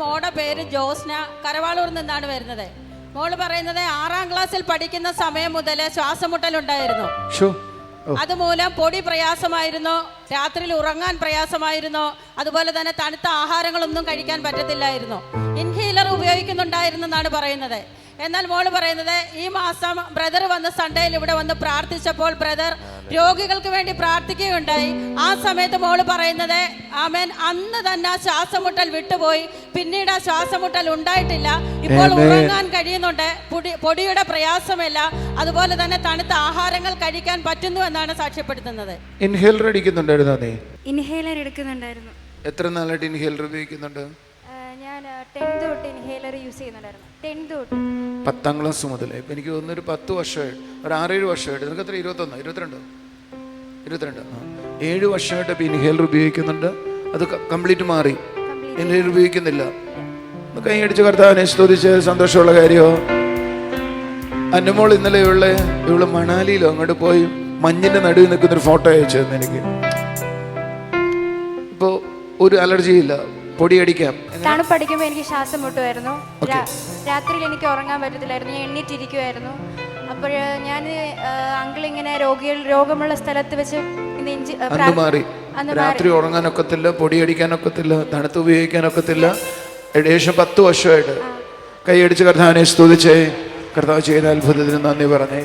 മോളുടെ പേര് ജോസ്ന, കരവാളൂർ നിന്നാണ് വരുന്നത്. മോള് പറയുന്നത് 6ാം ക്ലാസ്സിൽ പഠിക്കുന്ന സമയം മുതൽ ശ്വാസമുട്ടലുണ്ടായിരുന്നു. അതുമൂലം പൊടി പ്രയാസമായിരുന്നു, രാത്രിയിൽ ഉറങ്ങാൻ പ്രയാസമായിരുന്നു, അതുപോലെ തന്നെ തണുത്ത ആഹാരങ്ങളൊന്നും കഴിക്കാൻ പറ്റത്തില്ലായിരുന്നു. ഇൻഹീലർ ഉപയോഗിക്കുന്നുണ്ടായിരുന്നെന്നാണ് പറയുന്നത്. എന്നാൽ മോള് പറയുന്നത് ഈ മാസം ബ്രദർ വന്ന് സൺഡേയിൽ ഇവിടെ വന്ന് പ്രാർത്ഥിച്ചപ്പോൾ ബ്രദർ രോഗികൾക്ക് വേണ്ടി പ്രാർത്ഥിക്കുകയുണ്ടായി. ആ സമയത്ത് മോള് പറയുന്നത് ആമേൻ, അന്ന് തന്നെ ശ്വാസമുട്ടൽ വിട്ടുപോയി, പിന്നീട് ആ ശ്വാസമുട്ടൽ ഉണ്ടായിട്ടില്ല. ഇപ്പോൾ ഉറങ്ങാൻ കഴിയുന്നുണ്ട്, പൊടിയുടെ പ്രയാസമില്ല, അതുപോലെ തന്നെ തണുത്ത ആഹാരങ്ങൾ കഴിക്കാൻ പറ്റുന്നു എന്നാണ് സാക്ഷ്യപ്പെടുത്തുന്നത്. ഇൻഹേലർ അടിക്കുന്നുണ്ടായിരുന്നോ? നീ ഇൻഹേലർ എടുക്കുന്നുണ്ടായിരുന്നു. എത്ര നാളായിട്ട് ഇൻഹേലർ ഉപയോഗിക്കുന്നുണ്ട്? ഞാൻ 10th തൊട്ട് ഇൻഹേലർ യൂസ് ചെയ്യുന്നുണ്ടായിരുന്നു. 10th തൊട്ട് 10ാം ക്ലാസ് മുതൽ. ഇപ്പം എനിക്ക് തോന്നുന്നു ഒരു 10 വർഷമായിട്ട്, ഒരു 6-7 വർഷമായിട്ട്. നിനക്ക് എത്ര? 21, 22, 7 വർഷമായിട്ട് ഇപ്പം ഇൻഹേലർ ഉപയോഗിക്കുന്നുണ്ട്. അത് കംപ്ലീറ്റ് മാറി, ഇൻഹേലർ ഉപയോഗിക്കുന്നില്ല. കൈ അടിച്ച് കർത്താവിനെ സ്തുതിച്ച് സന്തോഷമുള്ള കാര്യമോ? അന്നമോൾ ഇന്നലെ ഇവള് മണാലിയിലോ അങ്ങോട്ട് പോയി മഞ്ഞിന്റെ നടുവിൽ നിൽക്കുന്നൊരു ഫോട്ടോ അയച്ചു തന്നെ എനിക്ക്. ഇപ്പോൾ ഒരു അലർജിയില്ല, പൊടിയടിക്കാം. തണുപ്പടിക്കുമ്പോൾ എനിക്ക് ശ്വാസം മുട്ടുമായിരുന്നു, രാത്രിയിൽ എനിക്ക് ഉറങ്ങാൻ പറ്റത്തില്ലായിരുന്നു, ഞാൻ എണ്ണീറ്റിരിക്കുമായിരുന്നു. അപ്പോൾ ഞാൻ അങ്കിൾ ഇങ്ങനെ രോഗമുള്ള സ്ഥലത്ത് വെച്ച് മാറി. രാത്രി ഉറങ്ങാനൊക്കത്തില്ല, പൊടിയടിക്കാനൊക്കത്തില്ല, തണുത്ത് ഉപയോഗിക്കാനൊക്കത്തില്ല. ഏകദേശം 10 വർഷമായിട്ട്. കൈയടിച്ച് കർത്താവിനെ സ്തുതിച്ചേ, കർത്താവ് ചെയ്ത അത്ഭുതത്തിന് നന്ദി പറഞ്ഞേ.